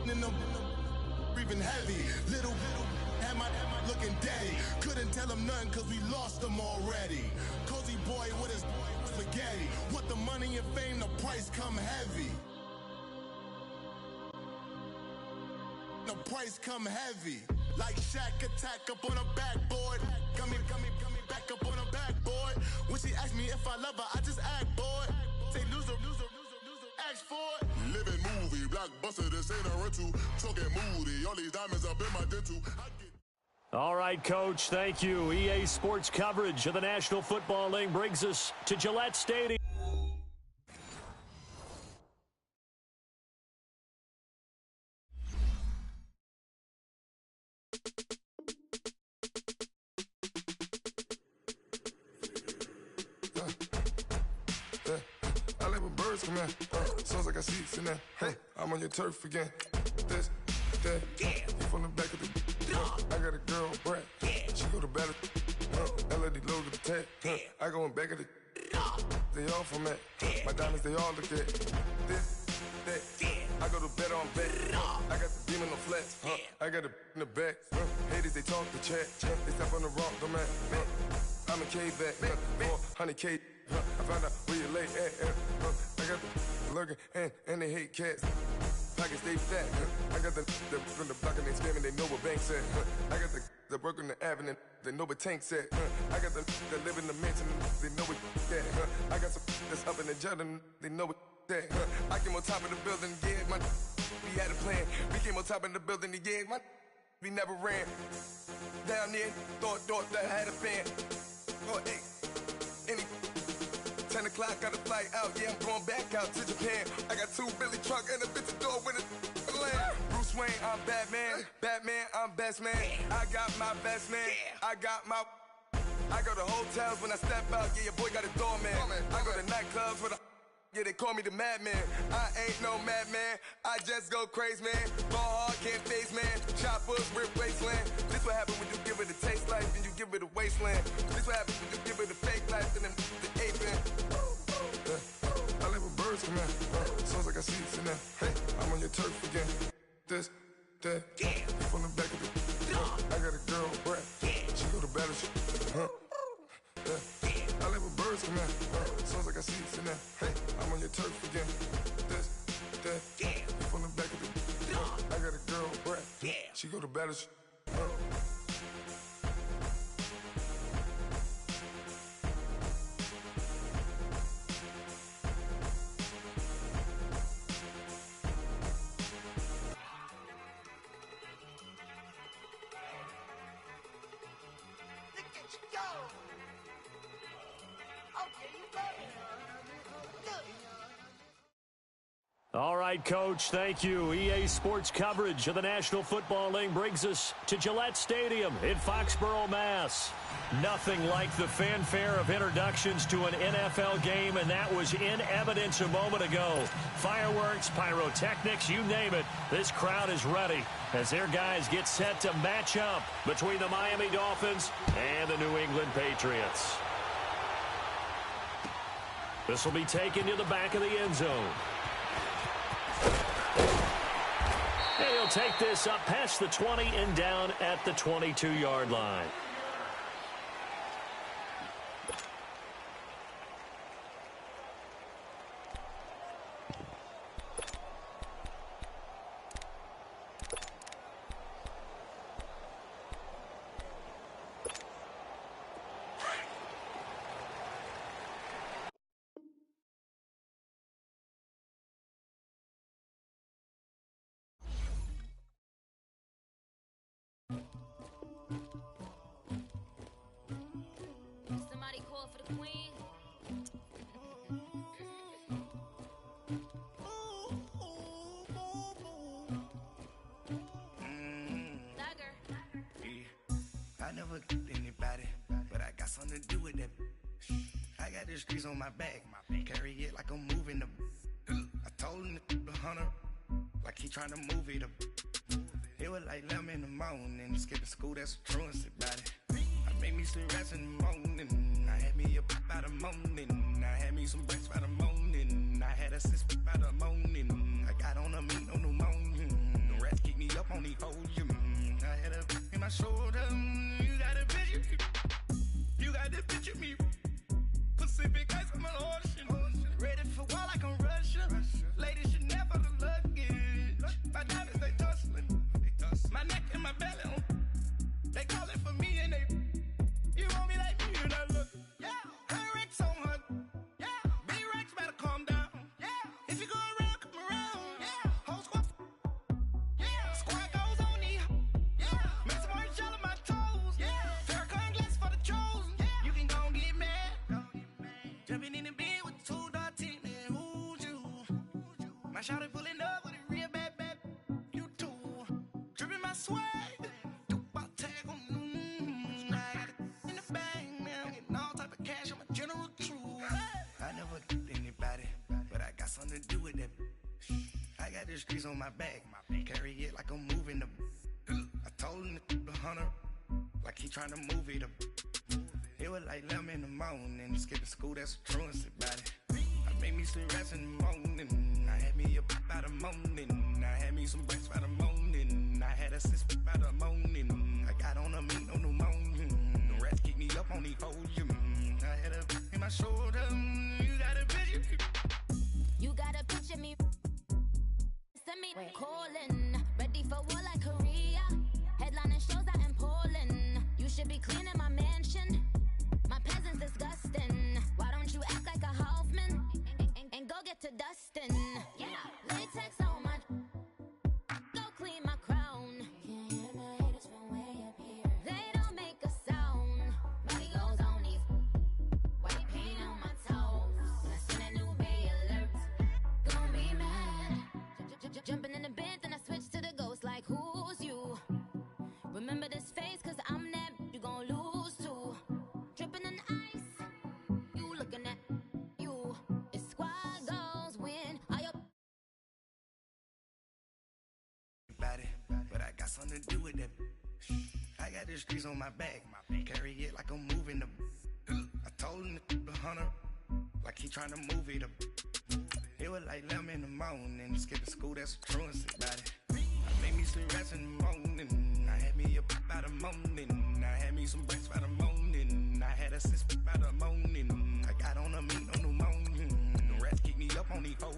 in them breathing heavy. Little am I looking daddy. Couldn't tell him nothing cause we lost him already. Cozy boy with his spaghetti. Want the money and fame, the price come heavy. The price come heavy. Like Shaq attack up on a backboard. Coming back up on a backboard. When she asked me if I love her, I just act bored. Say loser, ask for it. Living movie, blockbuster, this ain't a rental. Talking moody, all these diamonds up in my dental. All right, Coach, thank you. EA Sports coverage of the National Football League brings us to Gillette Stadium. I like when birds come in. Sounds like I see seats in there. Hey, I'm on your turf again. This, that, you from the back of the. I got a girl, Brad. She go to battle. LED logo the tag. I go in back of the. They all from that. My diamonds, they all look at. This, that. I go to bed on bed. I got the demon on flats. I got it in the back. Haters, they talk the chat. They step on the rock, the man. I'm a K-back. 400K. I found out where you lay at. I got the lurking and they hate cats. Pockets stay fat. I got the from the block and they screaming, they know what banks at. I got the work on the avenue, they know what tanks at. I got the that live in the mansion, they know what that. I got some that's up in the jet and they know what that. I came on top of the building, yeah, my we had a plan. We came on top of the building, yeah, my we never ran. Down there, thought that I had a fan. Oh, hey, any 10 o'clock, got a flight out, yeah, I'm going back out to Japan. I got 2 Billy truck and a bitch door with a land. Bruce Wayne, I'm Batman. Batman, I'm best man. I got my best man. I got my. I go to hotels when I step out, yeah, your boy got a doorman. I go to nightclubs with a. Yeah, they call me the madman. I ain't no madman. I just go crazy, man. Ball hard, can't face, man. Choppers, rip wasteland. This what happens when you give it a taste life and you give it a wasteland. This what happens when you give it a fake life and then the ape in. I like when birds come in. Sounds like I see seats in there. Hey, I'm on your turf again. This, that, you from the back of the. I got a girl, Brad. She go to battle. I like when birds come in. Sounds like I see seats in there. Hey, I'm on your turf again. This, that, you from the back of the. I got a girl, Brad. She go to battle. All right, Coach, thank you. EA Sports coverage of the National Football League brings us to Gillette Stadium in Foxborough, Mass. Nothing like the fanfare of introductions to an NFL game, and that was in evidence a moment ago. Fireworks, pyrotechnics, you name it. This crowd is ready as their guys get set to match up between the Miami Dolphins and the New England Patriots. This will be taken to the back of the end zone. And he'll take this up past the 20 and down at the 22-yard line. Somebody call for the queen. I never anybody, but I got something to do with that. I got the streets on my back, carry it like I'm moving the. I told him the hunter, like he trying to move it up. It was like 11 in the morning, skipping school, that's a truancy about it. I made me some rats in the morning, I had me a pop by the morning, I had me some bricks by the morning, I had a sis by the morning, I got on a meat on the morning, up on these hoes. I had a in my shoulder. You got a picture. You got to picture me. Pacific ice on my ocean. Ready for war like I'm Russian. Ladies should never the luggage. My diamonds they tussling. My neck and my belly on. They calling for me and they. You want me like me and I look. Yeah. Her Rex on her. Yeah. B-Rex better calm down. Yeah. If you go around, come around. Yeah. Whole squad. Yeah. Squad goes on me. Yeah. Make some orange gel on my toes. Yeah. Farrakhan glass for the chosen. Yeah. You can go and get mad. Jumping in the bed with 2 dark teeth. Man, who's you? My shawty pulling up with a real bad. You too. Dripping my swag. Something to do with that. I got the streets on my back. Carry it like I'm moving the. I told him the hunter, like he trying to move it up. It was like 11 in the morning. Skipping school, that's a truancy about it. I made me sleep rest in the morning. I had me up by the morning. I had me some breaks by the morning. I had a sis by the morning. I got on a meat, no pneumonia. The rats keep me up on these hoes. I had a in my shoulder. You got a picture. You gotta picture me. Send me calling. Ready for war like Korea. Headlining shows out in Poland. You should be cleaning my mansion. My peasants disgusting. Why don't you act like a Hoffman and go get to dustin'? Yeah, latex on my. Go clean my crown. Can't hear my haters from way up here. They don't make a sound. Money goes on these. White paint on my toes. I seen a new Bay alert. Gonna be mad. Jumping in the bed, then I switch to the ghost like who's you? Remember this face, cause I'm that you gon' lose too. Dripping in ice, you looking at you. It's squad goals win. Are you about it, but I got something to do with that. I got the streets on my back. Carry it like I'm moving the. I told him the hunter, like he trying to move it up. It was like 11 in the morning. Skipping school, that's a truancy about it. I made me sleep rest in the morning. I had me up by the morning. I had me some breaks by the morning. I had a sis by the morning. I got on a meat, no pneumonia. The rats keep me up on these hoes.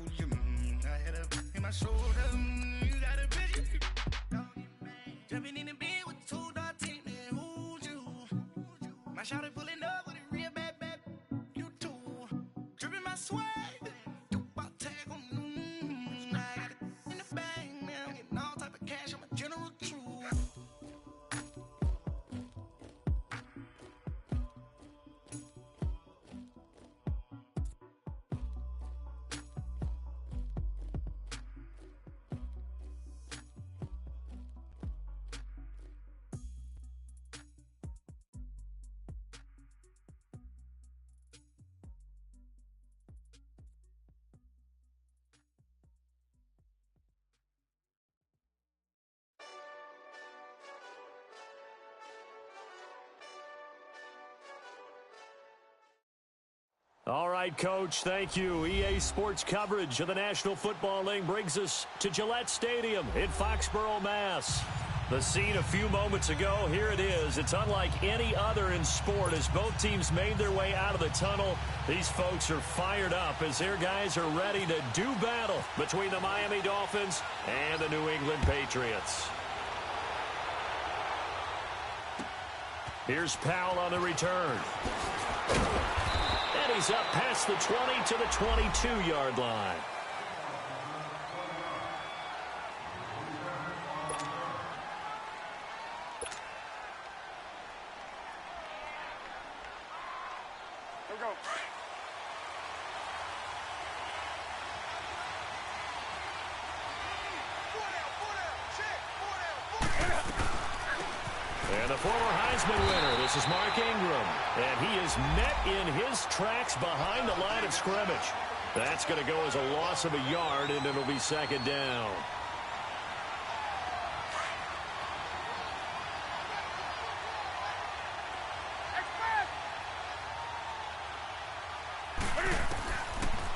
I had a in my shoulder. You got a picture. Jumping in the bed with 2 dark teeth. Man, who's you? My shawty pulling up with a real bad. You too. Dripping my swag. All right, Coach, thank you. EA Sports coverage of the National Football League brings us to Gillette Stadium in Foxborough, Mass. The scene a few moments ago, here it is. It's unlike any other in sport as both teams made their way out of the tunnel. These folks are fired up as their guys are ready to do battle between the Miami Dolphins and the New England Patriots. Here's Powell on the return. And he's up past the 20 to the 22-yard line. Here we go. And the former Heisman winner, this is Mark Ingram. And he is met in his tracks behind the line of scrimmage. That's going to go as a loss of a yard, and it'll be second down.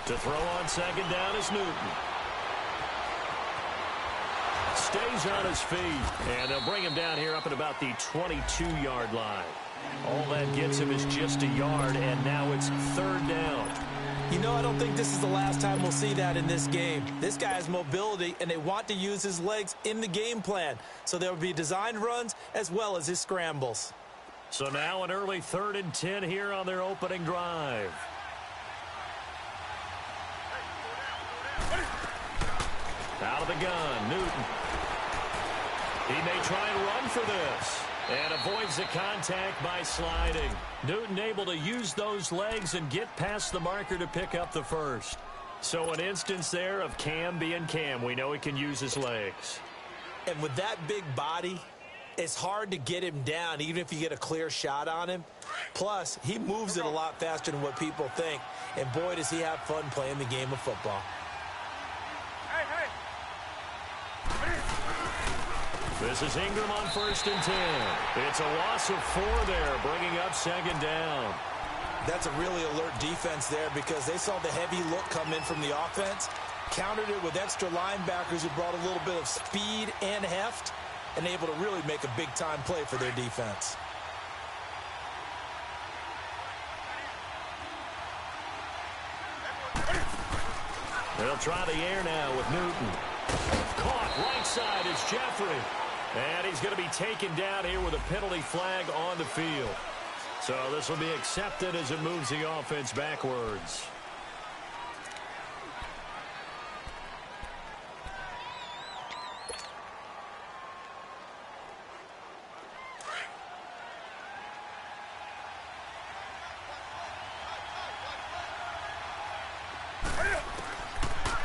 To throw on second down is Newton. stays on his feet. And they'll bring him down here up at about the 22-yard line. All that gets him is just a yard, and now it's third down. You know, I don't think this is the last time we'll see that in this game. This guy has mobility, and they want to use his legs in the game plan. So there will be designed runs as well as his scrambles. So now an early 3rd and 10 here on their opening drive. Out of the gun, Newton. He may try and run for this. And avoids the contact by sliding. Newton able to use those legs and get past the marker to pick up the first. So an instance there of Cam being Cam. We know he can use his legs. And with that big body, it's hard to get him down, even if you get a clear shot on him. Plus, he moves it a lot faster than what people think. And boy, does he have fun playing the game of football. This is Ingram on 1st and 10. It's a loss of 4 there, bringing up 2nd down. That's a really alert defense there because they saw the heavy look come in from the offense, countered it with extra linebackers who brought a little bit of speed and heft, and able to really make a big-time play for their defense. They'll try the air now with Newton. Caught right side is Jeffrey. And he's going to be taken down here with a penalty flag on the field. So this will be accepted as it moves the offense backwards.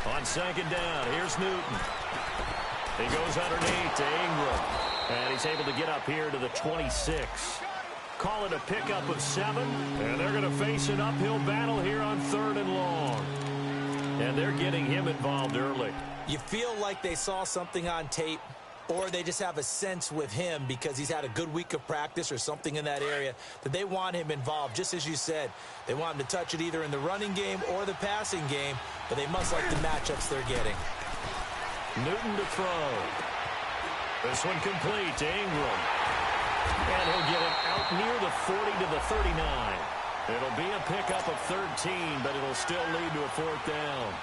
On 2nd down, here's Newton. He goes underneath to Ingram. And he's able to get up here to the 26. Call it a pickup of 7. And they're going to face an uphill battle here on 3rd and long. And they're getting him involved early. You feel like they saw something on tape, or they just have a sense with him because he's had a good week of practice or something in that area that they want him involved. Just as you said, they want him to touch it either in the running game or the passing game, but they must like the matchups they're getting. Newton to throw. This one complete to Ingram. And he'll get it out near the 40 to the 39. It'll be a pickup of 13, but it'll still lead to a 4th down.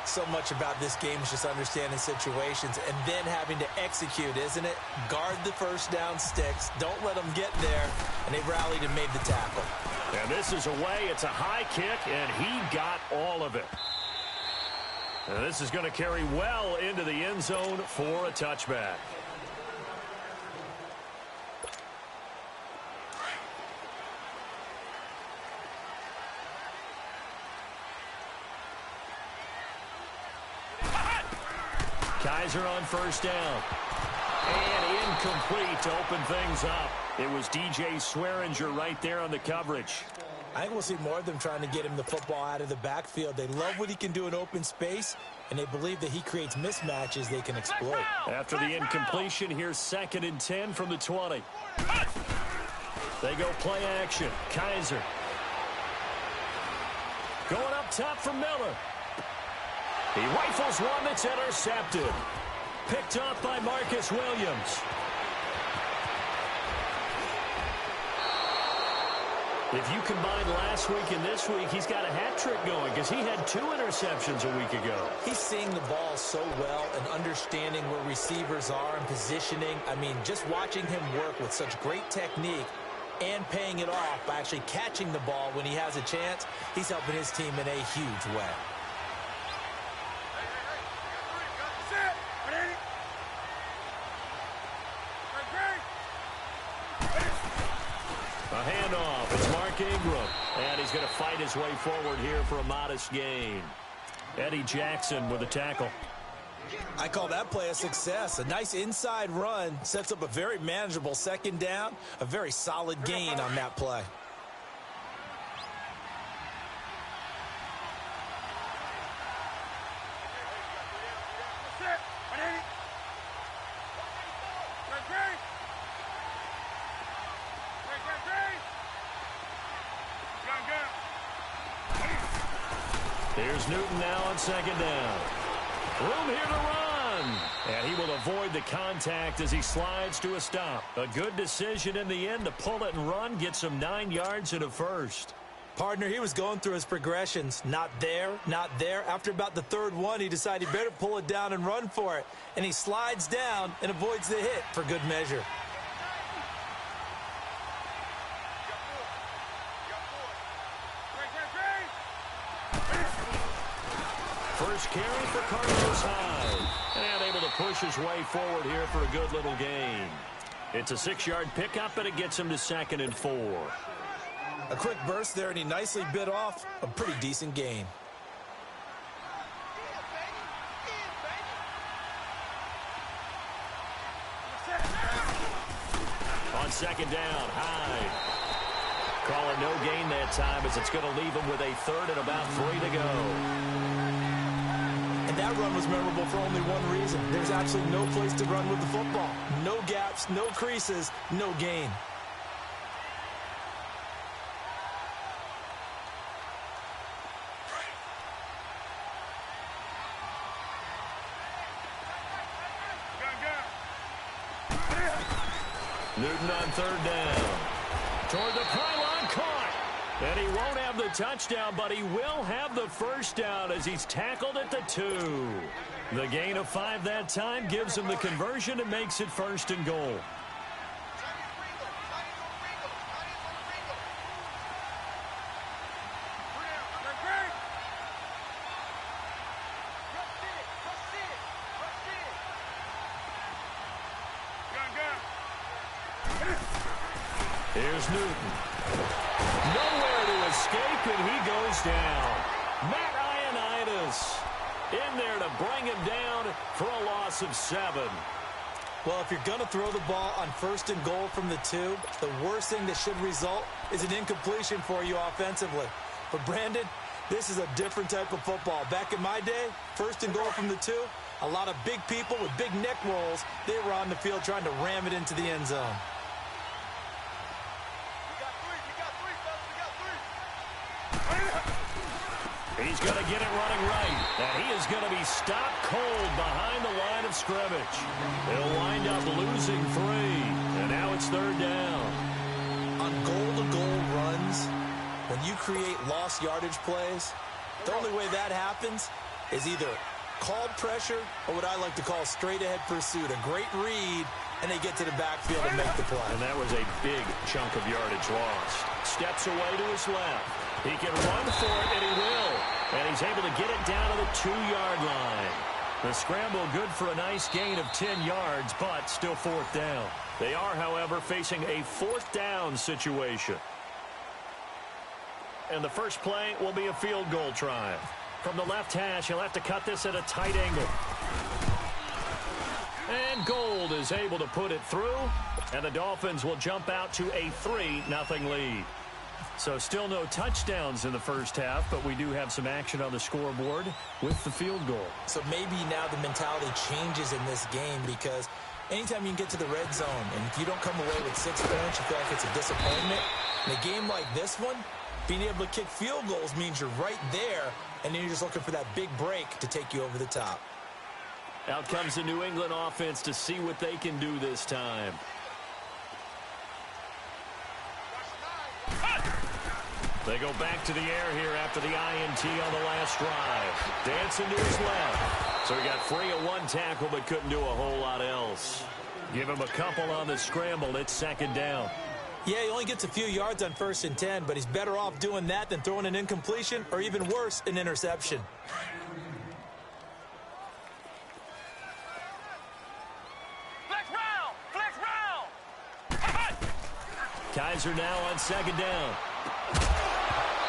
So much about this game is just understanding situations and then having to execute, isn't it? Guard the first down sticks. Don't let them get there. And they rallied and made the tackle. And this is away. It's a high kick, and he got all of it. And this is going to carry well into the end zone for a touchback. Kaiser on 1st down. And incomplete to open things up. It was DJ Swearinger right there on the coverage. I think we'll see more of them trying to get him the football out of the backfield. They love what he can do in open space, and they believe that he creates mismatches they can exploit. After the incompletion, here's 2nd and 10 from the 20. They go play action. Kaiser. Going up top for Miller. He rifles one that's intercepted. Picked up by Marcus Williams. If you combine last week and this week, he's got a hat trick going because he had 2 interceptions a week ago. He's seeing the ball so well and understanding where receivers are and positioning. I mean, just watching him work with such great technique and paying it off by actually catching the ball when he has a chance, he's helping his team in a huge way. A handoff. It's Mark Ingram. And he's going to fight his way forward here for a modest gain. Eddie Jackson with a tackle. I call that play a success. A nice inside run sets up a very manageable 2nd down. A very solid gain on that play. Here's Newton now on 2nd down. Room here to run. run. And he will avoid the contact as he slides to a stop. A good decision in the end to pull it and run, get some 9 yards and a first. Partner, he was going through his progressions. Not there, not there. After about the third one, he decided he better pull it down and run for it. And he slides down and avoids the hit for good measure. First carry for Carlos Hyde. And able to push his way forward here for a good little gain. It's a 6-yard pickup, and it gets him to 2nd and 4. A quick burst there, and he nicely bit off a pretty decent gain. On 2nd down, Hyde. Calling no gain that time as it's going to leave him with a 3rd and about 3 to go. And that run was memorable for only one reason. There's absolutely no place to run with the football. No gaps, no creases, no gain. Newton on 3rd down. Toward the pylon, caught. And he won't have the touchdown, but he will have the first down as he's tackled at the 2. The gain of 5 that time gives him the conversion and makes it 1st and goal. Here's Newton. Nowhere to escape, and he goes down. Matt Ioannidis in there to bring him down for a loss of 7. Well, if you're going to throw the ball on 1st and goal from the 2, the worst thing that should result is an incompletion for you offensively. But, Brandon, this is a different type of football. Back in my day, 1st and goal from the 2, a lot of big people with big neck rolls, they were on the field trying to ram it into the end zone. He's going to get it running right. And he is going to be stopped cold behind the line of scrimmage. He'll wind up losing 3. And now it's 3rd down. On goal-to-goal runs, when you create lost yardage plays, the only way that happens is either called pressure or what I like to call straight-ahead pursuit. A great read, and they get to the backfield and make the play. And that was a big chunk of yardage lost. Steps away to his left. He can run for it, and he will. And he's able to get it down to the 2-yard line. The scramble good for a nice gain of 10 yards, but still 4th down. They are, however, facing a 4th down situation. And the first play will be a field goal try. From the left hash, he'll have to cut this at a tight angle. And Gold is able to put it through, and the Dolphins will jump out to a 3-0 lead. So still no touchdowns in the first half, but we do have some action on the scoreboard with the field goal. So maybe now the mentality changes in this game because anytime you can get to the red zone, and if you don't come away with 6 points, you feel like it's a disappointment. In a game like this one, being able to kick field goals means you're right there, and then you're just looking for that big break to take you over the top. Out comes the New England offense to see what they can do this time. They go back to the air here after the INT on the last drive. Dancing to his left. So he got free of 1 tackle but couldn't do a whole lot else. Give him a couple on the scramble. It's 2nd down. Yeah, he only gets a few yards on 1st and 10, but he's better off doing that than throwing an incompletion or even worse, an interception. Kaiser now on 2nd down.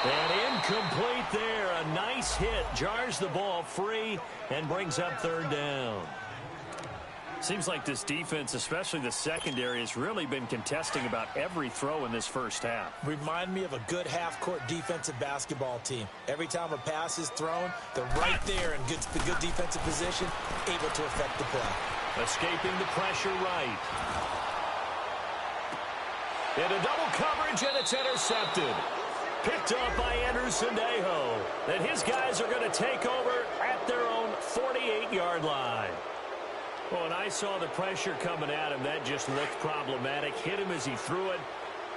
And incomplete there. A nice hit. Jars the ball free and brings up 3rd down. Seems like this defense, especially the secondary, has really been contesting about every throw in this first half. Remind me of a good half-court defensive basketball team. Every time a pass is thrown, they're right there in good defensive position, able to affect the play. Escaping the pressure right. Into double coverage, and it's intercepted. Picked up by Anderson Dejo. And his guys are going to take over at their own 48-yard line. Well, and I saw the pressure coming at him. That just looked problematic. Hit him as he threw it,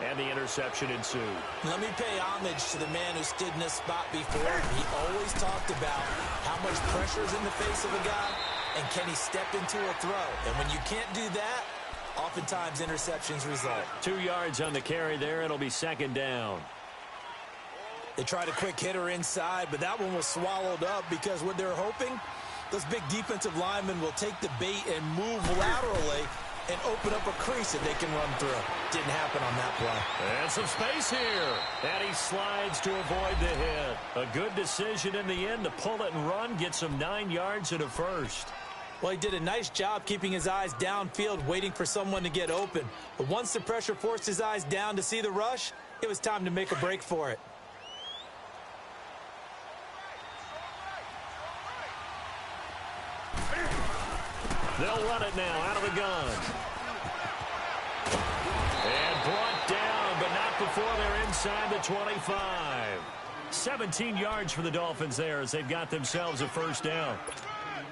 and the interception ensued. Let me pay homage to the man who stood in this spot before. He always talked about how much pressure is in the face of a guy, and can he step into a throw. And when you can't do that, oftentimes interceptions result. 2 yards on the carry there. It'll be second down. They tried a quick hitter inside, but that one was swallowed up because what they're hoping, those big defensive linemen will take the bait and move laterally and open up a crease that they can run through. Didn't happen on that play. And some space here. And he slides to avoid the hit. A good decision in the end to pull it and run, get some 9 yards and a first. Well, he did a nice job keeping his eyes downfield, waiting for someone to get open. But once the pressure forced his eyes down to see the rush, it was time to make a break for it. They'll run it now out of the gun. And brought down, but not before they're inside the 25. 17 yards for the Dolphins there as they've got themselves a first down.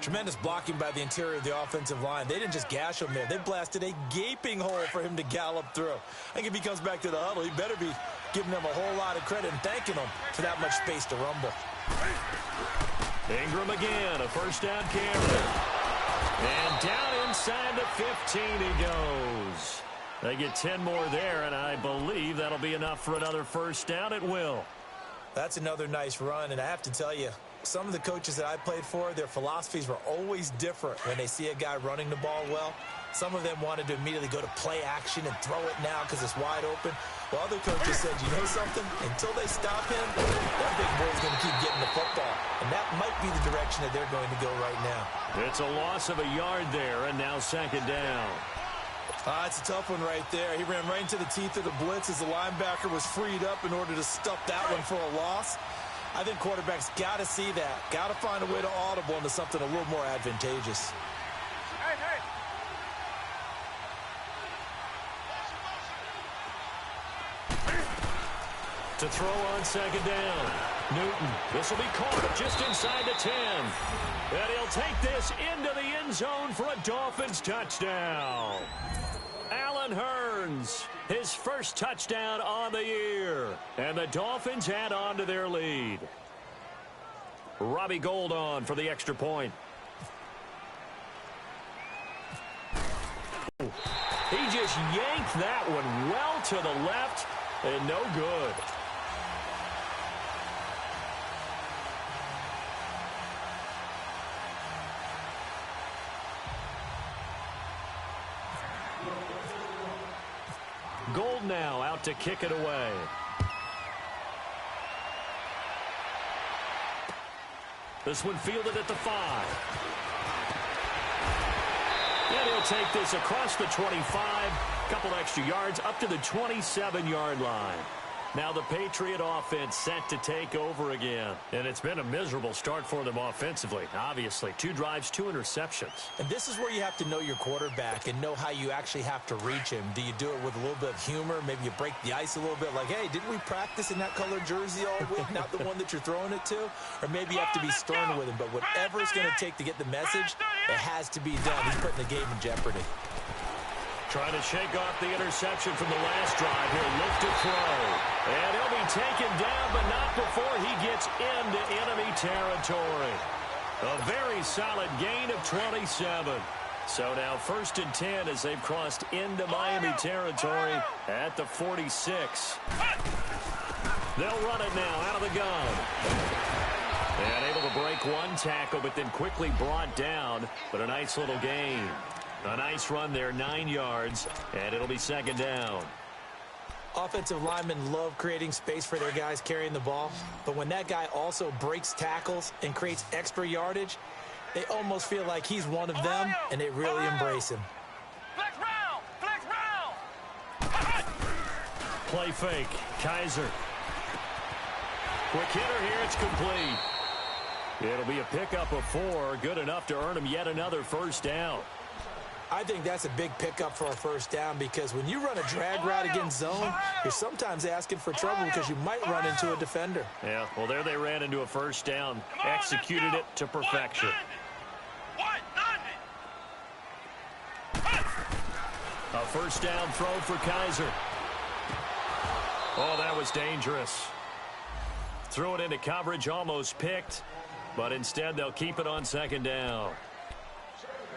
Tremendous blocking by the interior of the offensive line. They didn't just gash him there. They blasted a gaping hole for him to gallop through. I think if he comes back to the huddle, he better be giving them a whole lot of credit and thanking them for that much space to rumble. Ingram again, a first down carry. And down inside the 15 he goes. They get 10 more there, and I believe that'll be enough for another first down. It will. That's another nice run, and I have to tell you, some of the coaches that I played for, their philosophies were always different when they see a guy running the ball well. Some of them wanted to immediately go to play action and throw it now because it's wide open. While other coaches said, you know something? Until they stop him, that big boy's going to keep getting the football. And that might be the direction that they're going to go right now. It's a loss of a yard there, and now second down. It's a tough one right there. He ran right into the teeth of the blitz as the linebacker was freed up in order to stuff that one for a loss. I think quarterbacks got to see that. Got to find a way to audible into something a little more advantageous. To throw on second down. Newton, this will be caught just inside the 10. And he'll take this into the end zone for a Dolphins touchdown. Allen Hurns, his first touchdown on the year. And the Dolphins add on to their lead. Robbie Gould on for the extra point. He just yanked that one well to the left and no good. Gould now out to kick it away. This one fielded at the 5. And he'll take this across the 25. Couple extra yards up to the 27-yard line. Now the Patriot offense set to take over again. And it's been a miserable start for them offensively, obviously. 2 drives, 2 interceptions. And this is where you have to know your quarterback and know how you actually have to reach him. Do you do it with a little bit of humor? Maybe you break the ice a little bit like, hey, didn't we practice in that colored jersey all week? Not the one that you're throwing it to? Or maybe you have to be stern with him. But whatever it's going to take to get the message, it has to be done. He's putting the game in jeopardy. Trying to shake off the interception from the last drive. He'll lift a throw. And he'll be taken down, but not before he gets into enemy territory. A very solid gain of 27. So now 1st and 10 as they've crossed into Miami territory at the 46. They'll run it now out of the gun. And able to break one tackle, but then quickly brought down. But a nice little gain. A nice run there, 9 yards, and it'll be second down. Offensive linemen love creating space for their guys carrying the ball, but when that guy also breaks tackles and creates extra yardage, they almost feel like he's one of them, and they really embrace him. Flex round! Play fake, Kaiser. Quick hitter here, it's complete. It'll be a pickup of 4, good enough to earn him yet another first down. I think that's a big pickup for a first down because when you run a drag route against zone, you're sometimes asking for trouble because you might run into a defender. Yeah, well, there they ran into a first down, executed it to perfection. first down throw for Kaiser. Oh, that was dangerous. Threw it into coverage, almost picked, but instead they'll keep it on second down.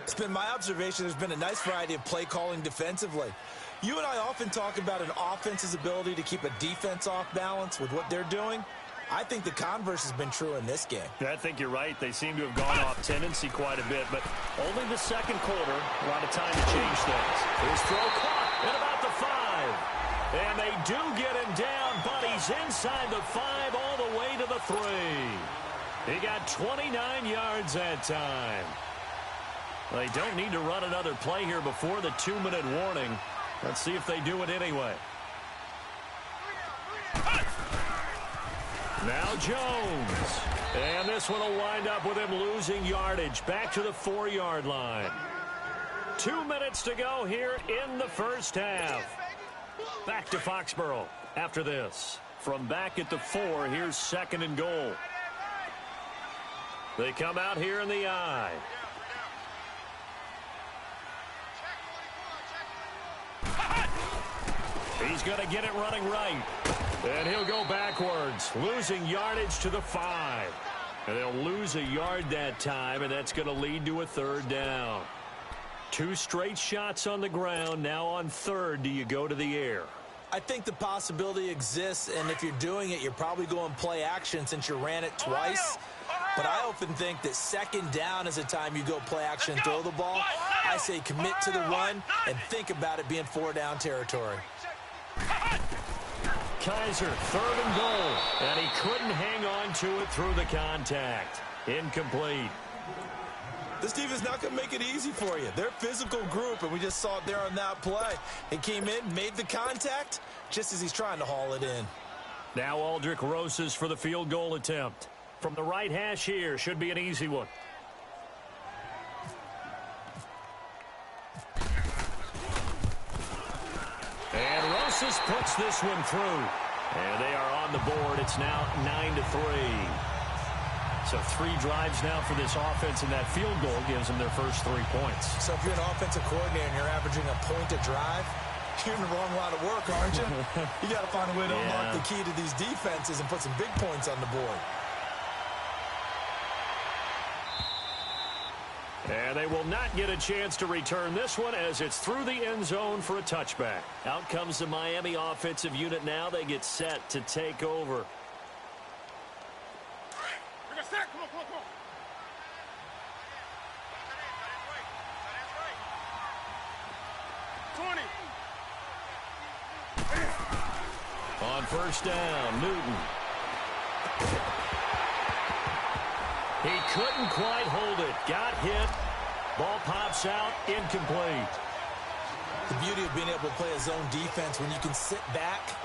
It's been my observation there's been a nice variety of play calling defensively. You and I often talk about an offense's ability to keep a defense off balance with what they're doing. I think the converse has been true in this game. I think you're right. They seem to have gone off tendency quite a bit, but only the second quarter, a lot of time to change things. His throw caught at about the 5. And they do get him down, but he's inside the 5 all the way to the 3. He got 29 yards that time. They don't need to run another play here before the 2-minute warning. Let's see if they do it anyway. Now Jones. And this one will wind up with him losing yardage back to the 4-yard line. 2 minutes to go here in the first half. Back to Foxborough after this. From back at the 4, here's 2nd and goal. They come out here in the I. He's going to get it running right. And he'll go backwards, losing yardage to the 5. And they'll lose a yard that time, and that's going to lead to a 3rd down. 2 straight shots on the ground. Now on 3rd, do you go to the air? I think the possibility exists, and if you're doing it, you're probably going play action since you ran it twice. But I often think that 2nd down is the time you go play action and throw the ball. I say commit to the run and think about it being 4-down territory. Kaiser, 3rd and goal, and he couldn't hang on to it through the contact. Incomplete. This defense not going to make it easy for you. They're a physical group, and we just saw it there on that play. He came in, made the contact, just as he's trying to haul it in. Now Aldrich Rosas for the field goal attempt. From the right hash here, should be an easy one. And Rosas puts this one through. And they are on the board. It's now 9-3. So 3 drives now for this offense, and that field goal gives them their first 3 points. So if you're an offensive coordinator and you're averaging a point a drive, you're in the wrong line of work, aren't you? You got to find a way to unlock the key to these defenses and put some big points on the board. And they will not get a chance to return this one as it's through the end zone for a touchback. Out comes the Miami offensive unit now. They get set to take over. On first down, Newton. He couldn't quite hold it. Got hit. Ball pops out. Incomplete. The beauty of being able to play a zone defense when you can sit back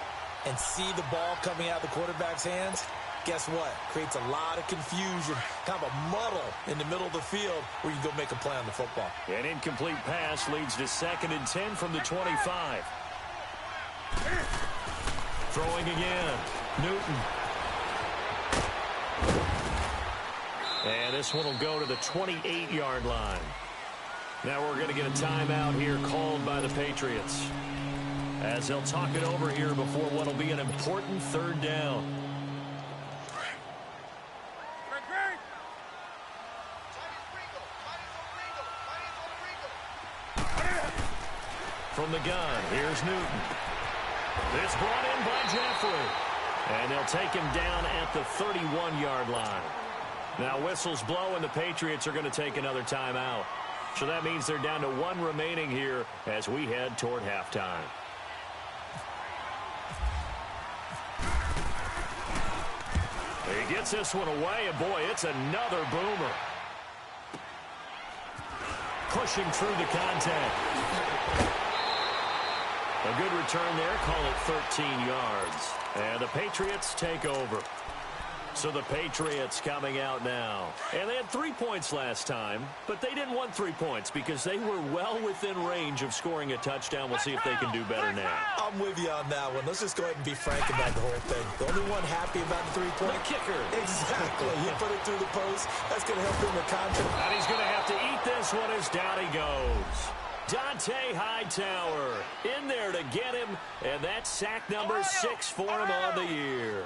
and see the ball coming out of the quarterback's hands, guess what? Creates a lot of confusion, kind of a muddle in the middle of the field where you can go make a play on the football. An incomplete pass leads to 2nd and 10 from the 25. Throwing again. Newton. And this one will go to the 28-yard line. Now we're going to get a timeout here called by the Patriots, as they'll talk it over here before what will be an important 3rd down. From the gun, here's Newton. It's brought in by Jeffrey. And they'll take him down at the 31-yard line. Now whistles blow, and the Patriots are going to take another timeout. So that means they're down to 1 remaining here as we head toward halftime. He gets this one away, and boy, it's another boomer. Pushing through the contact. A good return there, call it 13 yards. And the Patriots take over. So the Patriots coming out now. And they had 3 points last time, but they didn't want 3 points because they were well within range of scoring a touchdown. We'll see if they can do better now. I'm with you on that one. Let's just go ahead and be frank about the whole thing. The only one happy about the 3-point. The kicker. Exactly. You put it through the post. That's going to help him with contract. And he's going to have to eat this one as down he goes. Dante Hightower in there to get him, and that's sack number 6 for him on the year.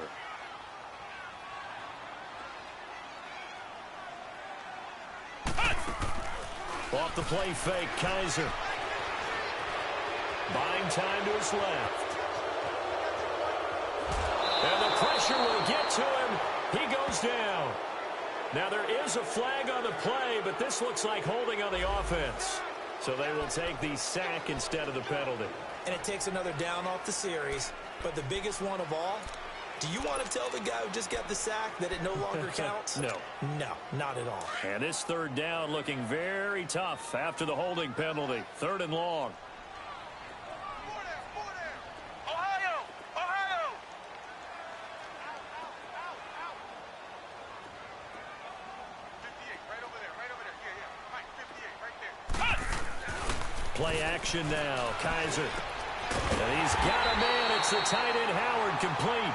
Off the play fake, Kaiser. Buying time to his left. And the pressure will get to him. He goes down. Now there is a flag on the play, but this looks like holding on the offense. So they will take the sack instead of the penalty. And it takes another down off the series. But the biggest one of all, do you want to tell the guy who just got the sack that it no longer counts? No. No, not at all. And this third down looking very tough after the holding penalty. 3rd and long. Play action now, Kaiser. And he's got a man. It's the tight end, Howard, complete.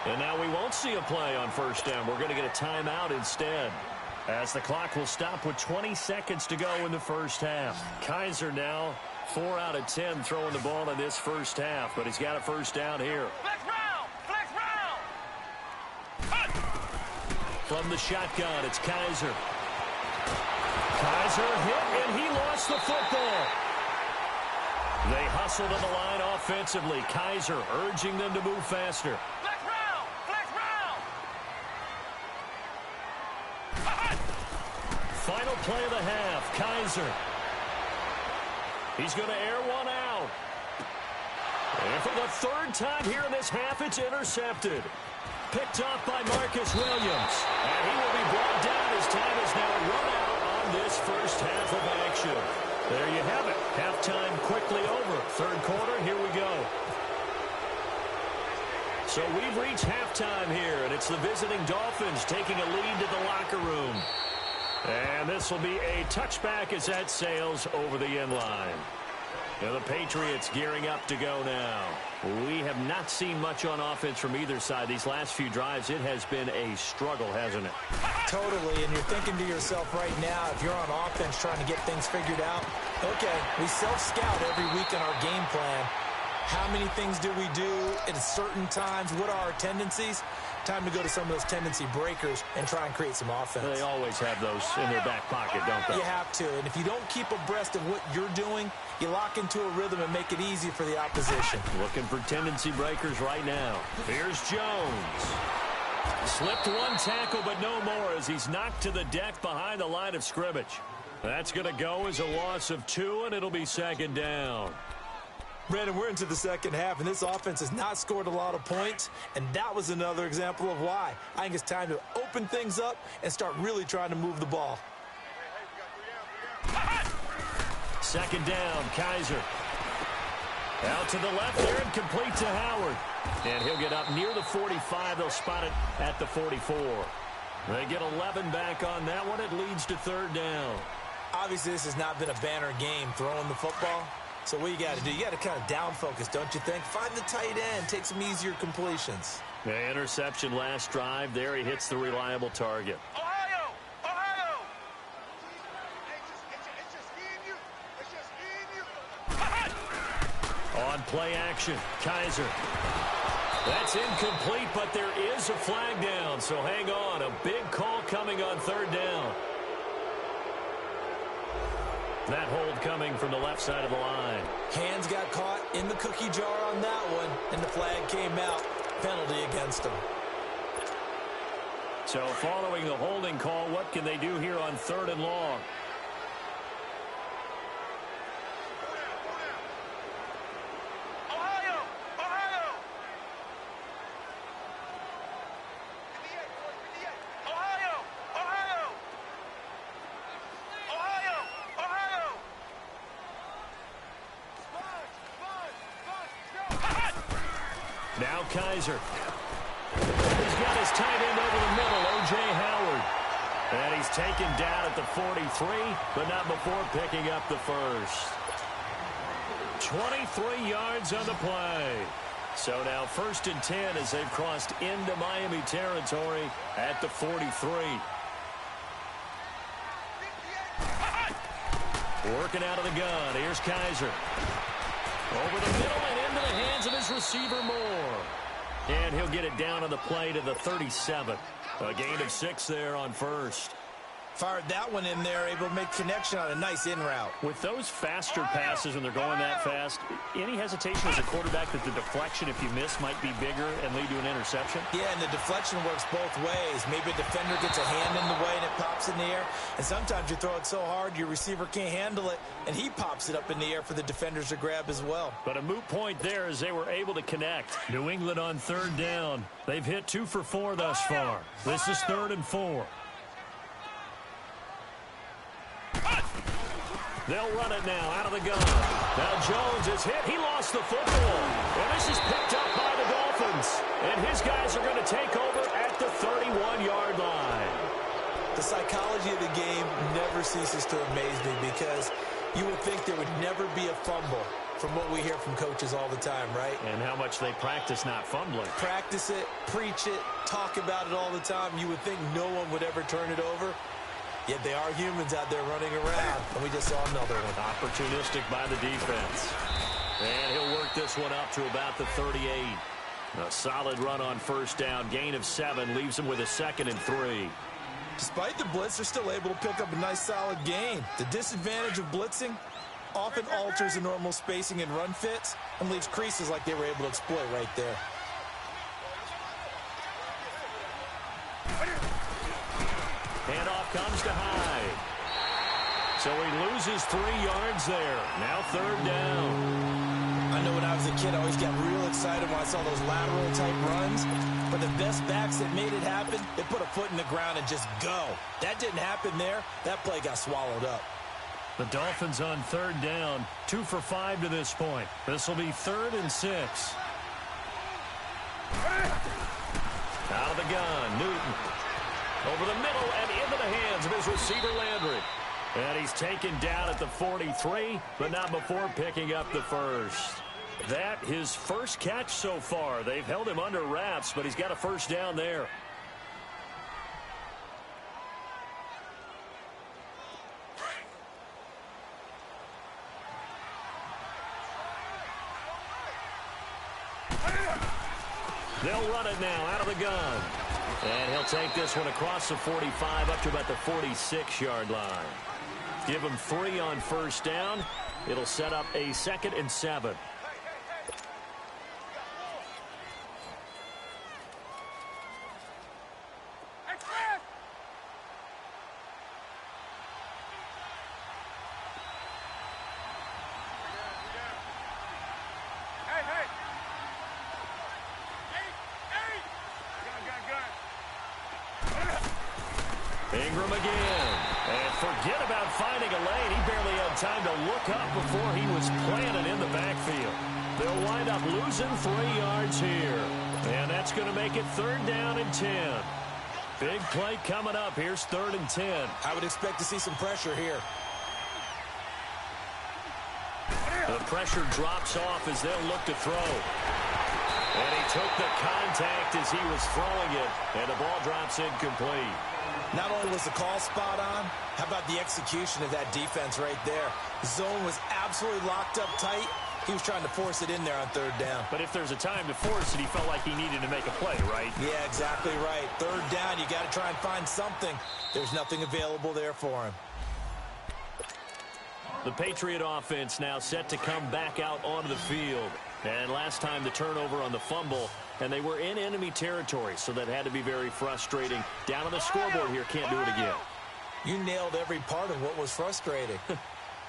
And now we won't see a play on 1st down. We're going to get a timeout instead, as the clock will stop with 20 seconds to go in the 1st half. Kaiser now 4 out of 10 throwing the ball in this 1st half, but he's got a 1st down here. Flex round! Flex round! From the shotgun, it's Kaiser. Kaiser hit, and he lost the football. They hustled on the line offensively. Kaiser urging them to move faster. Flex round! Flex round! Final play of the half, Kaiser. He's going to air one out. And for the 3rd time here in this half, it's intercepted. Picked off by Marcus Williams. And he will be brought down. His time is now run out on this 1st half of action. There you have it. Halftime quickly over. 3rd quarter, here we go. So we've reached halftime here, and it's the visiting Dolphins taking a lead to the locker room. And this will be a touchback as that sails over the end line. And the Patriots gearing up to go now. We have not seen much on offense from either side. These last few drives, it has been a struggle, hasn't it? Totally, and you're thinking to yourself right now, if you're on offense trying to get things figured out, okay, we self-scout every week in our game plan. How many things do we do at certain times? What are our tendencies? Time to go to some of those tendency breakers and try and create some offense. They always have those in their back pocket, don't they? You have to, and if you don't keep abreast of what you're doing, you lock into a rhythm and make it easy for the opposition. Looking for tendency breakers right now. Here's Jones. Slipped one tackle, but no more as he's knocked to the deck behind the line of scrimmage. That's going to go as a loss of 2, and it'll be 2nd down. Brandon, we're into the 2nd half, and this offense has not scored a lot of points, and that was another example of why. I think it's time to open things up and start really trying to move the ball. 2nd down, Kaiser. Out to the left there and complete to Howard. And he'll get up near the 45. They'll spot it at the 44. They get 11 back on that one. It leads to 3rd down. Obviously, this has not been a banner game throwing the football. So what you got to do, you got to kind of down focus, don't you think? Find the tight end, take some easier completions. The interception last drive. There he hits the reliable target. Ohio! Ohio! On play action, Kaiser. That's incomplete, but there is a flag down, so hang on. A big call coming on 3rd down. That hold coming from the left side of the line. Hands got caught in the cookie jar on that one, and the flag came out. Penalty against him. So following the holding call, what can they do here on 3rd and long? Ohio! Ohio! Ohio! Ohio! Ohio! Ohio! Now Kaiser. He's got his tight end over the middle, O.J. Howard. And he's taken down at the 43, but not before picking up the first. 23 yards on the play. So now 1st and 10 as they've crossed into Miami territory at the 43. Working out of the gun. Here's Kaiser. Over the middle and into the hands of his receiver, Moore. And he'll get it down on the play to the 37. A gain of 6 there on first. Fired that one in there, able to make connection on a nice in route. With those faster passes when they're going that fast, any hesitation as a quarterback that the deflection, if you miss, might be bigger and lead to an interception? Yeah, and the deflection works both ways. Maybe a defender gets a hand in the way and it pops in the air. And sometimes you throw it so hard your receiver can't handle it, and he pops it up in the air for the defenders to grab as well. But a moot point there as they were able to connect. New England on 3rd down. They've hit 2 for 4 thus far. This is 3rd and 4. They'll run it now out of the gun. Now Jones is hit. He lost the football. And this is picked up by the Dolphins. And his guys are going to take over at the 31-yard line. The psychology of the game never ceases to amaze me because you would think there would never be a fumble from what we hear from coaches all the time, right? And how much they practice not fumbling. Practice it, preach it, talk about it all the time. You would think no one would ever turn it over. Yet they are humans out there running around, and we just saw another one. Opportunistic by the defense. And he'll work this one up to about the 38. A solid run on 1st down. Gain of 7 leaves him with a 2nd and 3. Despite the blitz, they're still able to pick up a nice solid gain. The disadvantage of blitzing often alters the normal spacing and run fits and leaves creases like they were able to exploit right there. Handoff comes to Hyde. So he loses 3 yards there. Now 3rd down. I know when I was a kid, I always got real excited when I saw those lateral-type runs. But the best backs that made it happen, they put a foot in the ground and just go. That didn't happen there. That play got swallowed up. The Dolphins on 3rd down. 2 for 5 to this point. This will be 3rd and 6. Out of the gun, Newton. Over the middle and into the hands of his receiver, Landry. And he's taken down at the 43, but not before picking up the first. That his first catch so far. They've held him under wraps, but he's got a 1st down there. They'll run it now out of the gun. And he'll take this one across the 45 up to about the 46-yard line. Give him 3 on 1st down. It'll set up a 2nd and 7. Ingram again. And forget about finding a lane. He barely had time to look up before he was planted in the backfield. They'll wind up losing 3 yards here. And that's going to make it 3rd down and 10. Big play coming up. Here's 3rd and 10. I would expect to see some pressure here. The pressure drops off as they'll look to throw. And he took the contact as he was throwing it. And the ball drops incomplete. Not only was the call spot on, how about the execution of that defense right there? The zone was absolutely locked up tight. He was trying to force it in there on 3rd down. But if there's a time to force it, he felt like he needed to make a play, right? Yeah, exactly right. 3rd down, you got to try and find something. There's nothing available there for him. The Patriot offense now set to come back out onto the field. And last time the turnover on the fumble, and they were in enemy territory, so that had to be very frustrating. Down on the scoreboard here, can't do it again. You nailed every part of what was frustrating.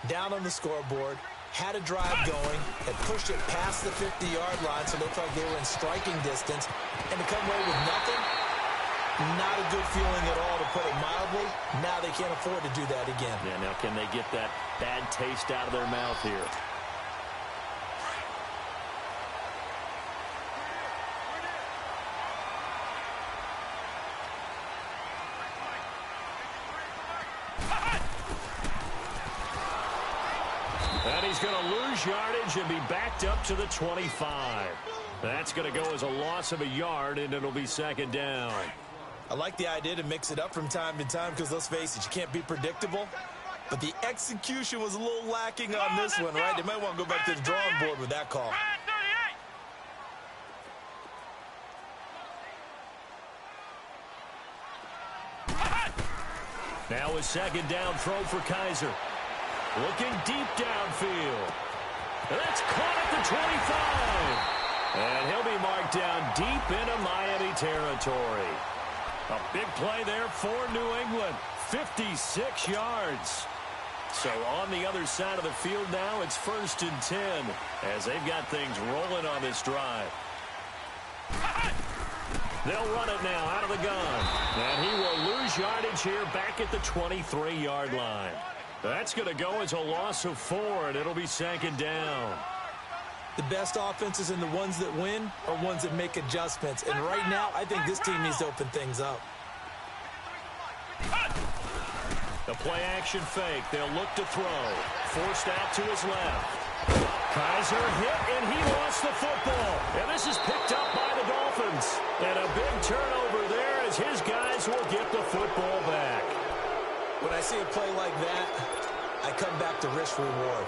Down on the scoreboard, had a drive going, had pushed it past the 50-yard line, so it looked like they were in striking distance, and to come away with nothing, not a good feeling at all, to put it mildly. Now they can't afford to do that again. Yeah, now can they get that bad taste out of their mouth here? And he's going to lose yardage and be backed up to the 25. That's going to go as a loss of a yard, and it'll be 2nd down. I like the idea to mix it up from time to time because, let's face it, you can't be predictable. but the execution was a little lacking on this one, right? They might want to go back to the drawing board with that call. Now a second down throw for Kaiser. Looking deep downfield. That's caught at the 25. And he'll be marked down deep into Miami territory. A big play there for New England. 56 yards. So on the other side of the field now, it's 1st and 10 as they've got things rolling on this drive. They'll run it now out of the gun. And he will lose yardage here back at the 23-yard line. That's going to go as a loss of 4, and it'll be 2nd down. The best offenses and the ones that win are ones that make adjustments. And right now, I think this team needs to open things up. The play-action fake. They'll look to throw. Forced out to his left. Kaiser hit, and he lost the football. And this is picked up by the Dolphins. And a big turnover there as his guys will get the football back. When I see a play like that, I come back to risk-reward.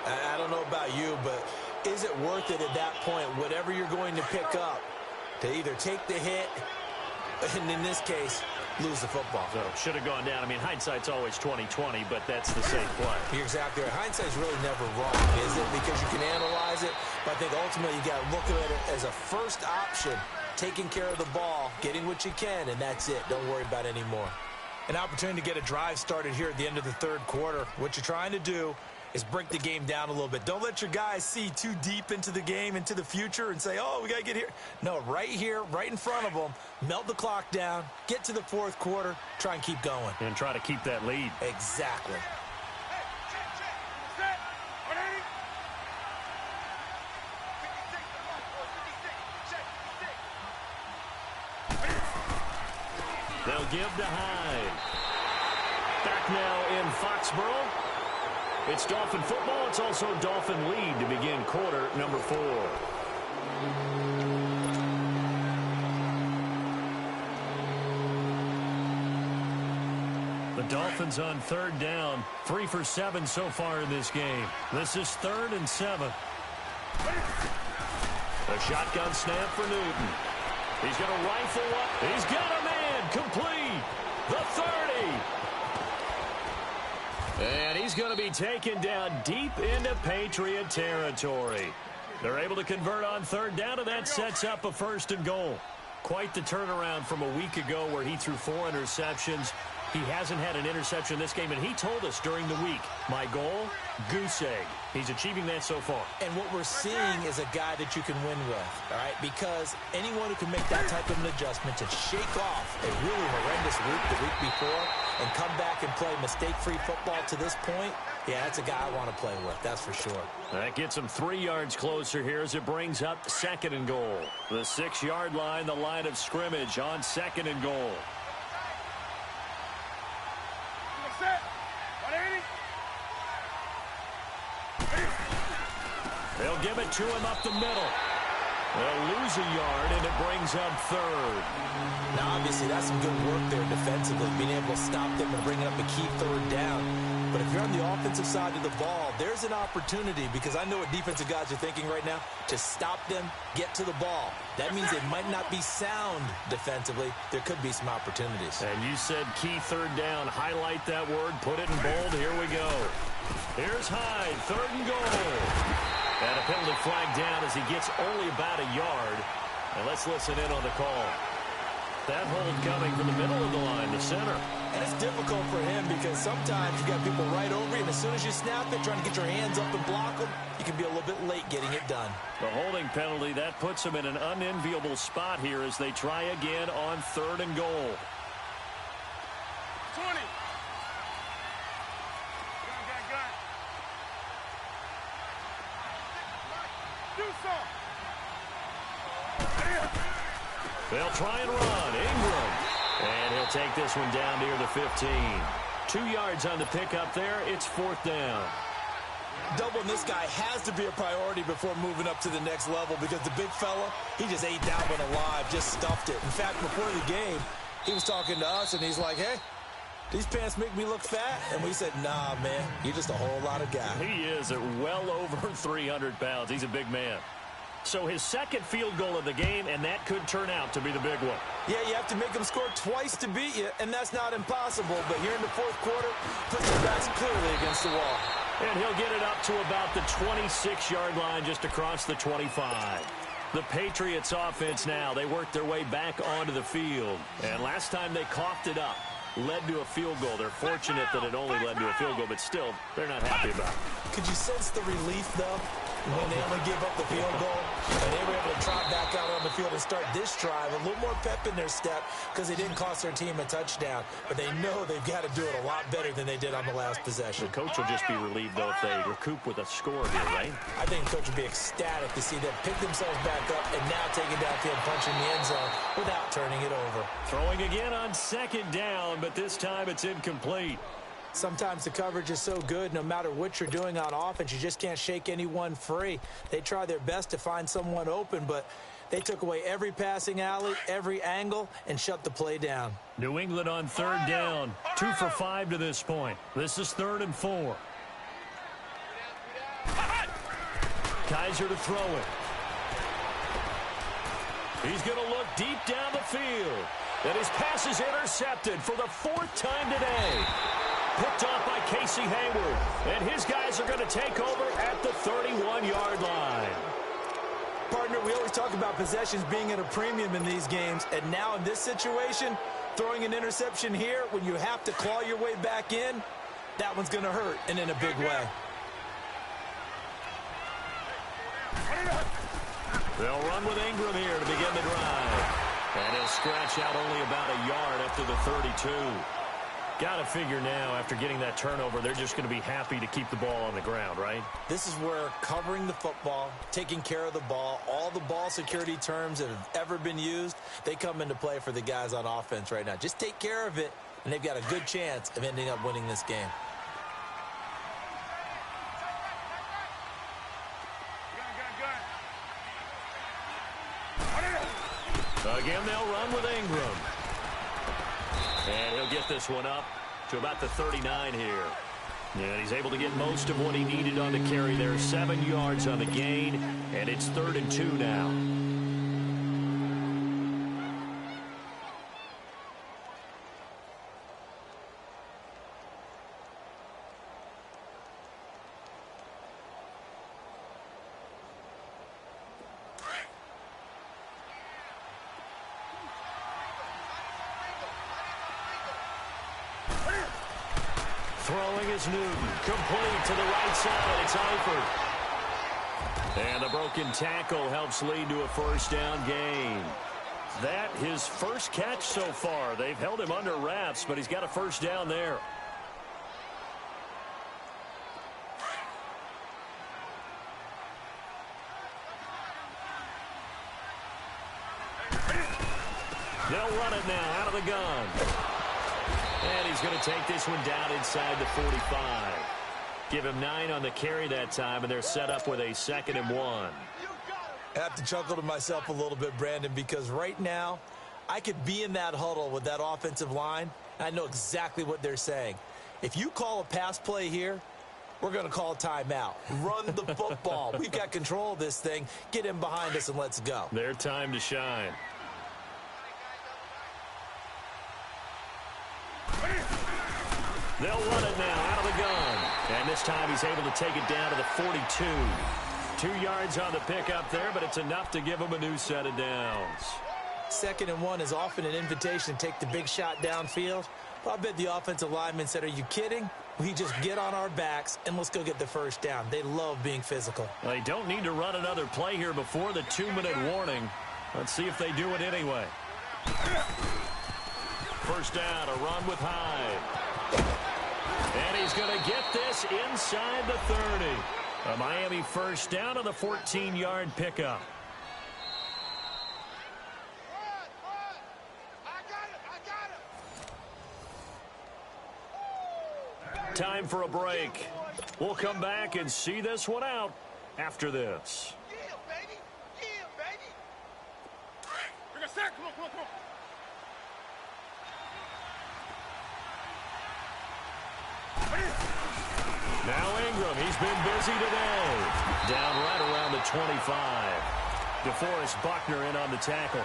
I don't know about you, but is it worth it at that point, whatever you're going to pick up, to either take the hit, and in this case, lose the football? So should have gone down. I mean, hindsight's always 20/20, but that's the safe play. You're exactly right. Hindsight's really never wrong, is it? Because you can analyze it, but I think ultimately you got to look at it as a first option, taking care of the ball, getting what you can, and that's it. Don't worry about any more. An opportunity to get a drive started here at the end of the 3rd quarter. What you're trying to do is break the game down a little bit. Don't let your guys see too deep into the game, into the future, and say, oh, we got to get here. No, right here, right in front of them, melt the clock down, get to the 4th quarter, try and keep going. And try to keep that lead. Exactly. They'll give to Hyde. Back now in Foxborough. It's Dolphin football. It's also Dolphin lead to begin quarter number 4. The Dolphins on 3rd down. 3 for 7 so far in this game. This is 3rd and 7. A shotgun snap for Newton. He's going to rifle up. He's got a man. Complete. The 30. And he's going to be taken down deep into Patriot territory. They're able to convert on 3rd down, and that sets up a 1st and goal. Quite the turnaround from a week ago where he threw 4 interceptions. He hasn't had an interception this game, and he told us during the week, my goal, goose egg. He's achieving that so far. And what we're seeing is a guy that you can win with, all right? Because anyone who can make that type of an adjustment to shake off a really horrendous week the week before and come back and play mistake-free football to this point, yeah, that's a guy I want to play with, that's for sure. That gets him 3 yards closer here as it brings up 2nd and goal. The 6-yard line, the line of scrimmage on 2nd and goal. They'll give it to him up the middle. They'll lose a yard, and it brings up 3rd. Now, obviously, that's some good work there defensively, being able to stop them and bringing up a key 3rd down. But if you're on the offensive side of the ball, there's an opportunity, because I know what defensive guys are thinking right now, to stop them, get to the ball. That means they might not be sound defensively. There could be some opportunities. And you said key 3rd down. Highlight that word. Put it in bold. Here we go. Here's Hyde. 3rd and goal. And a penalty flag down as he gets only about a yard. And let's listen in on the call. That hold coming from the middle of the line to center. And it's difficult for him because sometimes you got people right over you, and as soon as you snap it, trying to get your hands up and block them, you can be a little bit late getting it done. The holding penalty, that puts them in an unenviable spot here as they try again on 3rd and goal. 20. Gun. Do something. They'll try and run. Ingram. And he'll take this one down near the 15. 2 yards on the pickup there. It's 4th down. Doubling this guy has to be a priority before moving up to the next level because the big fella, he just ate that one alive, just stuffed it. In fact, before the game, he was talking to us, and he's like, hey, these pants make me look fat? And we said, nah, man, you're just a whole lot of guy. He is at well over 300 pounds. He's a big man. So his second field goal of the game, and that could turn out to be the big one. Yeah, you have to make them score twice to beat you, and that's not impossible. But here in the fourth quarter, puts his backs clearly against the wall. And he'll get it up to about the 26-yard line, just across the 25. The Patriots offense now, they work their way back onto the field. And last time they coughed it up, led to a field goal. They're fortunate that it only led to a field goal, but still, they're not happy about it. Could you sense the relief, though, when they only gave up the field goal? And they were able to trot back out on the field and start this drive. A little more pep in their step because they didn't cost their team a touchdown. But they know they've got to do it a lot better than they did on the last possession. The coach will just be relieved, though, if they recoup with a score here, right? I think the coach would be ecstatic to see them pick themselves back up and now taking downfield, punching the end zone without turning it over. Throwing again on second down, but this time it's incomplete. Sometimes the coverage is so good, no matter what you're doing on offense, you just can't shake anyone free. They try their best to find someone open, but they took away every passing alley, every angle, and shut the play down. New England on third down, 2 for 5 to this point. This is 3rd and 4. Kaiser to throw it. He's going to look deep down the field. And his pass is intercepted for the 4th time today. Picked off by Casey Hayward. And his guys are going to take over at the 31-yard line. Partner, we always talk about possessions being at a premium in these games. And now in this situation, throwing an interception here when you have to claw your way back in, that one's going to hurt, and in a big way. They'll run with Ingram here to begin the drive. And he'll scratch out only about a yard after the 32. Got to figure now, after getting that turnover, they're just going to be happy to keep the ball on the ground, right? This is where covering the football, taking care of the ball, all the ball security terms that have ever been used, they come into play for the guys on offense right now. Just take care of it, and they've got a good chance of ending up winning this game. Again, they'll run with Ingram. And he'll get this one up to about the 39 here. And he's able to get most of what he needed on the carry there. 7 yards on the gain, and it's 3rd and 2 now. Throwing is Newton. Complete to the right side. It's Eifert. And the broken tackle helps lead to a first down gain. That his first catch so far. They've held him under wraps, but he's got a first down there. They'll run it now out of the gun. And he's going to take this one down inside the 45. Give him 9 on the carry that time, and they're set up with a 2nd and 1. I have to chuckle to myself a little bit, Brandon, because right now I could be in that huddle with that offensive line, and I know exactly what they're saying. If you call a pass play here, we're going to call a timeout. Run the football. We've got control of this thing. Get him behind us and let's go. Their time to shine. They'll run it now out of the gun. And this time he's able to take it down to the 42. 2 yards on the pickup there, but it's enough to give him a new set of downs. 2nd and 1 is often an invitation to take the big shot downfield. But I bet the offensive lineman said, are you kidding? We just get on our backs and let's go get the first down. They love being physical. They don't need to run another play here before the 2-minute warning. Let's see if they do it anyway. First down, a run with Hyde. And he's going to get this inside the 30. A Miami first down on the 14-yard pickup. Time for a break. We'll come back and see this one out after this. Yeah, baby. Yeah, baby. Bring a sack. Come on, come on, come on. Now Ingram, he's been busy today. Down right around the 25. DeForest Buckner in on the tackle.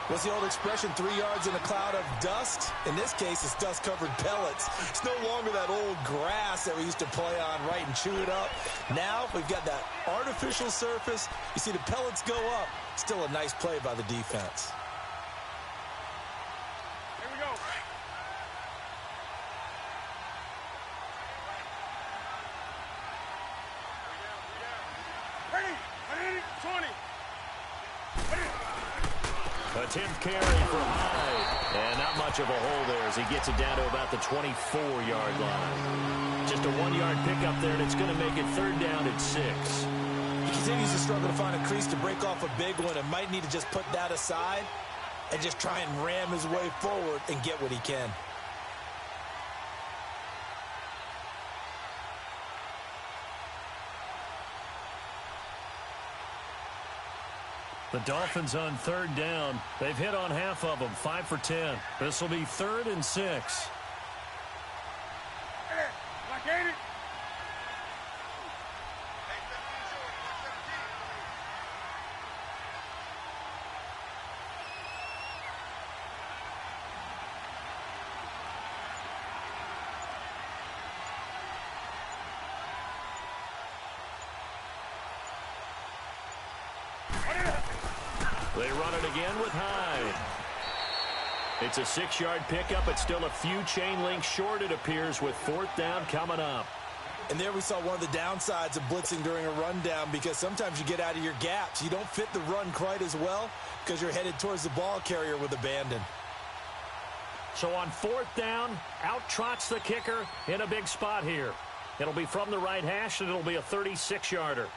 What's the old expression, 3 yards in a cloud of dust? In this case, it's dust-covered pellets. It's no longer that old grass that we used to play on, right, and chew it up. Now we've got that artificial surface. You see the pellets go up. Still a nice play by the defense. Here we go. Ready? 20. A 10th carry for Hyde. And not much of a hole there as he gets it down to about the 24-yard line. Just a 1-yard pickup there, and it's going to make it 3rd down at 6. He continues to struggle to find a crease to break off a big one and might need to just put that aside and just try and ram his way forward and get what he can. The Dolphins on 3rd down. They've hit on half of them, 5 for 10. This will be 3rd and 6. Like 80. They run it again with Hyde. It's a 6-yard pickup. It's still a few chain links short, it appears, with 4th down coming up. And there we saw one of the downsides of blitzing during a rundown, because sometimes you get out of your gaps. You don't fit the run quite as well because you're headed towards the ball carrier with abandon. So on 4th down, out trots the kicker in a big spot here. It'll be from the right hash, and it'll be a 36-yarder.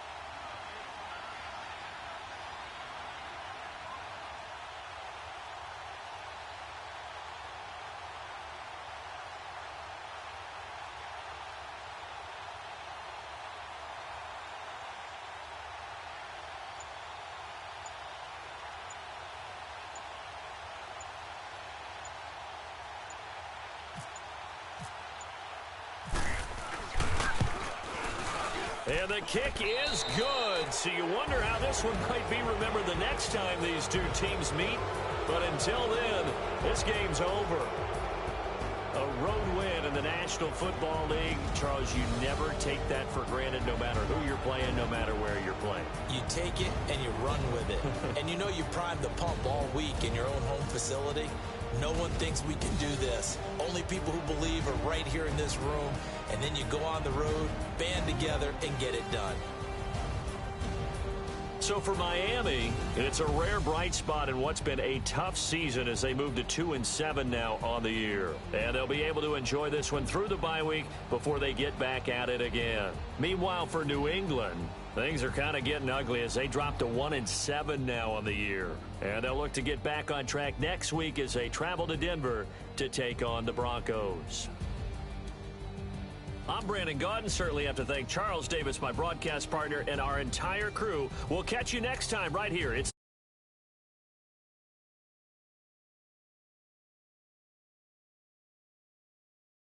And the kick is good. So you wonder how this one might be remembered the next time these two teams meet. But until then, this game's over. A road win in the National Football League. Charles, you never take that for granted no matter who you're playing, no matter where you're playing. You take it and you run with it. And you know you primed the pump all week in your own home facility. No one thinks we can do this. Only people who believe are right here in this room. And then you go on the road, band together, and get it done. So for Miami, it's a rare bright spot in what's been a tough season as they move to 2-7 now on the year. And they'll be able to enjoy this one through the bye week before they get back at it again. Meanwhile, for New England, things are kind of getting ugly as they drop to 1-7 now on the year. And they'll look to get back on track next week as they travel to Denver to take on the Broncos. I'm Brandon Gaudin. Certainly have to thank Charles Davis, my broadcast partner, and our entire crew. We'll catch you next time right here. It's